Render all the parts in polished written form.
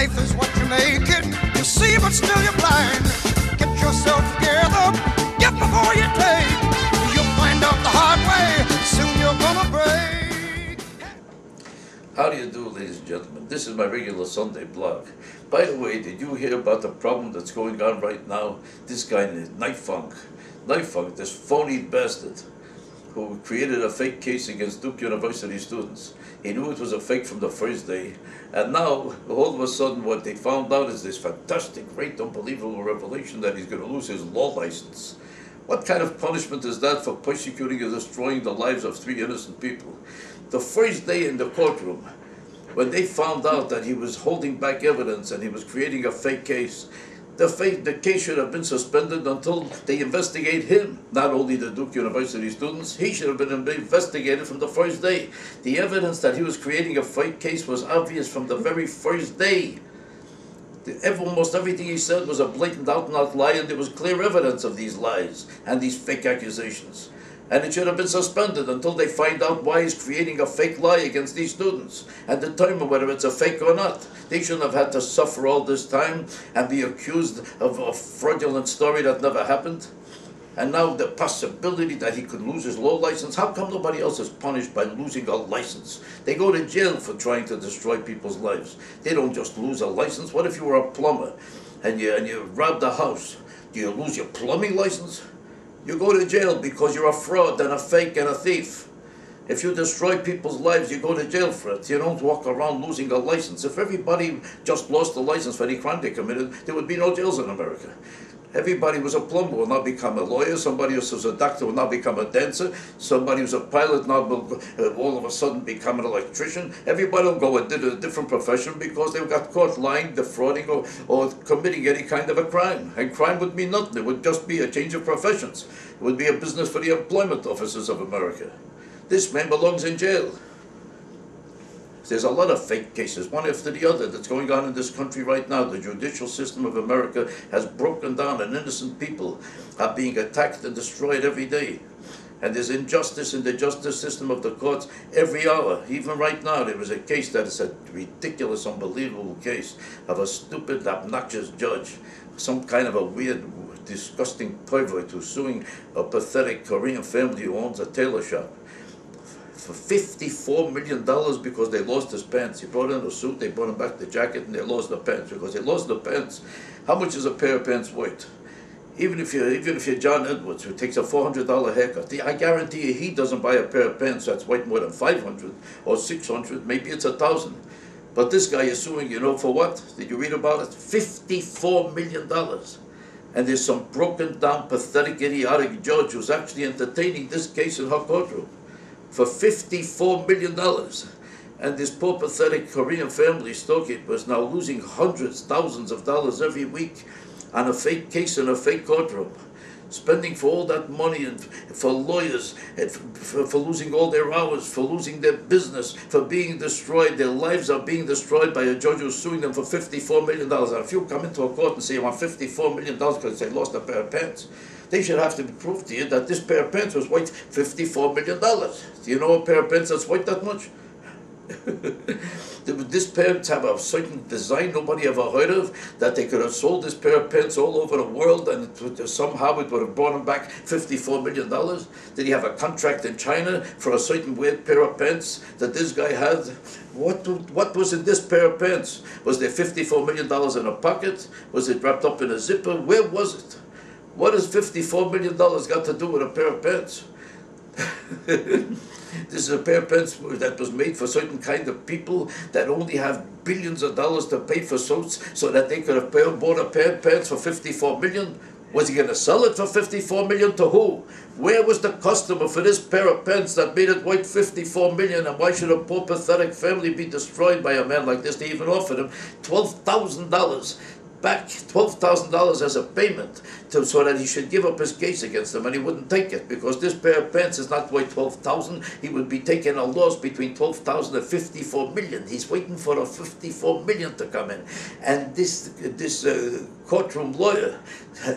Life is what you make it. You see, but still you're blind. Get yourself together. Get before you take. You'll find out the hard way. Soon you're gonna break. How do you do, ladies and gentlemen? This is my regular Sunday blog. By the way, did you hear about the problem that's going on right now? This guy named Knife Funk, this phony bastard who created a fake case against Duke University students. He knew it was a fake from the first day, and now, all of a sudden, what they found out is this fantastic, great, unbelievable revelation that he's going to lose his law license. What kind of punishment is that for persecuting and destroying the lives of 3 innocent people? The first day in the courtroom, when they found out that he was holding back evidence and he was creating a fake case, the case should have been suspended until they investigate him, not only the Duke University students. He should have been investigated from the first day. The evidence that he was creating a fake case was obvious from the very first day. Almost everything he said was a blatant out-and-out lie, and there was clear evidence of these lies and these fake accusations. And it should have been suspended until they find out why he's creating a fake lie against these students and determine whether it's a fake or not. They shouldn't have had to suffer all this time and be accused of a fraudulent story that never happened. And now the possibility that he could lose his law license. How come nobody else is punished by losing a license? They go to jail for trying to destroy people's lives. They don't just lose a license. What if you were a plumber and you robbed a house? Do you lose your plumbing license? You go to jail because you're a fraud and a fake and a thief. If you destroy people's lives, you go to jail for it. You don't walk around losing a license. If everybody just lost a license for any crime they committed, there would be no jails in America. Everybody who's a plumber will now become a lawyer. Somebody who's a doctor will now become a dancer. Somebody who's a pilot now will all of a sudden become an electrician. Everybody will go and do a different profession because they got caught lying, defrauding, or committing any kind of a crime. And crime would mean nothing. It would just be a change of professions. It would be a business for the employment officers of America. This man belongs in jail. There's a lot of fake cases, one after the other, that's going on in this country right now. The judicial system of America has broken down, and innocent people are being attacked and destroyed every day. And there's injustice in the justice system of the courts every hour. Even right now, there was a case that is a ridiculous, unbelievable case of a stupid, obnoxious judge, some kind of a weird, disgusting pervert who's suing a pathetic Korean family who owns a tailor shop for $54 million because they lost his pants. He brought in a suit, they brought him back the jacket, and they lost the pants. Because they lost the pants, how much is a pair of pants worth? Even if you're John Edwards, who takes a $400 haircut, I guarantee you he doesn't buy a pair of pants that's worth more than $500 or $600, maybe it's $1,000. But this guy is suing, you know, for what? Did you read about it? $54 million. And there's some broken down, pathetic, idiotic judge who's actually entertaining this case in her courtroom for $54 million. And this poor, pathetic Korean family, Stokit, was now losing hundreds, thousands of dollars every week on a fake case in a fake courtroom, spending for all that money and for lawyers, and for losing all their hours, for losing their business, for being destroyed. Their lives are being destroyed by a judge who's suing them for $54 million. And if you come into a court and say you want $54 million because they lost a pair of pants, they should have to prove to you that this pair of pants was worth $54 million. Do you know a pair of pants that's worth that much? These pants have a certain design nobody ever heard of, that they could have sold this pair of pants all over the world, and somehow it would have brought them back $54 million. Did he have a contract in China for a certain weird pair of pants that this guy had? What was in this pair of pants? Was there $54 million in a pocket? Was it wrapped up in a zipper? Where was it? What has $54 million got to do with a pair of pants? This is a pair of pants that was made for certain kind of people that only have billions of dollars to pay for suits so that they could have bought a pair of pants for $54 million. Was he going to sell it for $54 million to who? Where was the customer for this pair of pants that made it worth $54 million? And why should a poor, pathetic family be destroyed by a man like this? They even offered him $12,000 back, $12,000 as a payment so that he should give up his case against them, and he wouldn't take it because this pair of pants is not worth $12,000. He would be taking a loss between $12,000 and $54 million. He's waiting for a $54 million to come in, and this courtroom lawyer.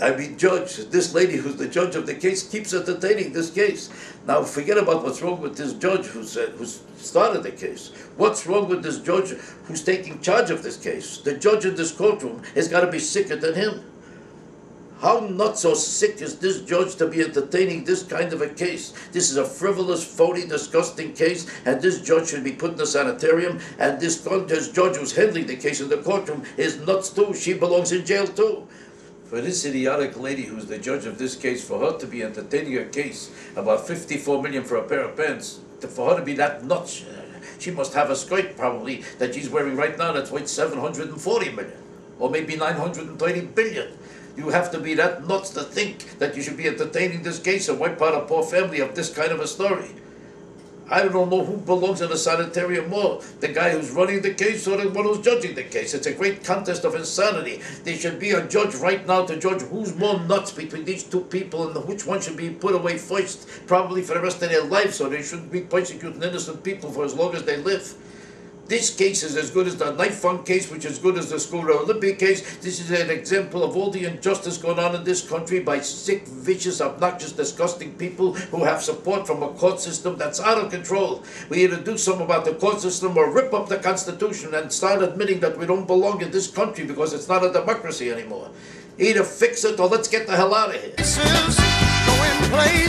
I mean, judge. This lady who's the judge of the case keeps entertaining this case. Now, forget about what's wrong with this judge who started the case. What's wrong with this judge who's taking charge of this case? The judge in this courtroom has got to be sicker than him. How nuts or sick is this judge to be entertaining this kind of a case? This is a frivolous, phony, disgusting case, and this judge should be put in a sanitarium, and this judge who's handling the case in the courtroom is nuts too. She belongs in jail too. For this idiotic lady who's the judge of this case, for her to be entertaining a case about 54 million for a pair of pants, for her to be that nuts, she must have a skirt probably that she's wearing right now that's worth 740 million, or maybe 930 billion. You have to be that nuts to think that you should be entertaining this case and wipe out a poor family of this kind of a story. I don't know who belongs in a sanitarium more, the guy who's running the case or the one who's judging the case. It's a great contest of insanity. There should be a judge right now to judge who's more nuts between these two people and which one should be put away first, probably for the rest of their lives, so they shouldn't be persecuting innocent people for as long as they live. This case is as good as the knife funk case, which is as good as the school Olympic case. This is an example of all the injustice going on in this country by sick, vicious, obnoxious, disgusting people who have support from a court system that's out of control. We either do something about the court system or rip up the Constitution and start admitting that we don't belong in this country because it's not a democracy anymore. Either fix it or let's get the hell out of here. Going places